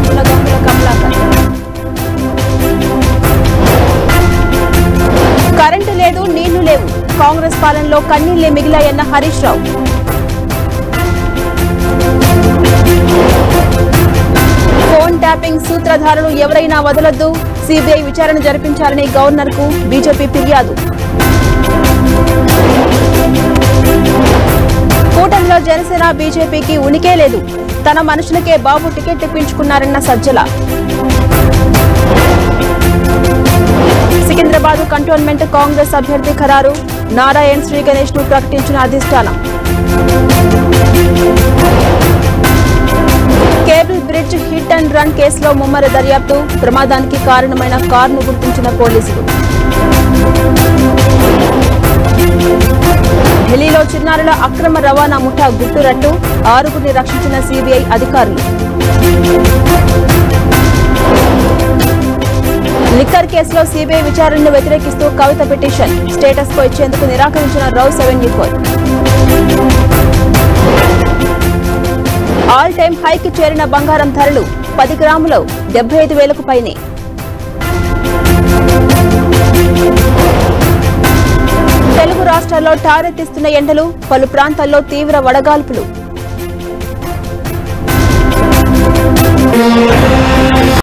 వెల్లడించిన గంగుల కమలాకర్. కరెంటు లేదు, నీళ్లు లేవు, కాంగ్రెస్ పాలనలో కన్నీళ్లే మిగిలాయన్న హరీష్ రావు. ఫోన్ ట్యాపింగ్ సూత్రధారులు ఎవరైనా వదలొద్దు, సిబిఐ విచారణ జరిపించాలని గవర్నర్ కు బీజేపీ ఫిర్యాదు. కూటమిలో జనసేన బీజేపీకి ఉనికే లేదు, తన మనుషులకే బాబు టికెట్ ఇప్పించుకున్నారన్న సజ్జల. సికింద్రాబాద్ కంటోన్మెంట్ కాంగ్రెస్ అభ్యర్థి ఖరారు, నారాయణ్ శ్రీ గణేష్ ను ప్రకటించిన అధిష్టానం. Cable bridge hit and run కేసులో ముమ్మర దర్యాప్తు, ప్రమాదానికి కారణమైన కారును గుర్తించిన పోలీసులు. ఢిల్లీలో చిన్నారుల అక్రమ రవాణా ముఠా గుట్టురట్టు, 6గురిని రక్షించిన సిబిఐ అధికారులు. లిక్కర్ కేసులో సిబిఐ విచారణను వ్యతిరేకిస్తూ కవిత పిటిషన్, స్టేటస్ కో ఇచ్చేందుకు నిరాకరించిన Rouse avenue court. All time హైకి చేరిన బంగారం ధరలు, 10 గ్రాములు 75,000కు పైనే. తెలుగు రాష్ట్రాల్లో టారెత్తిస్తున్న ఎండలు, పలు ప్రాంతాల్లో తీవ్ర వడగాల్పులు.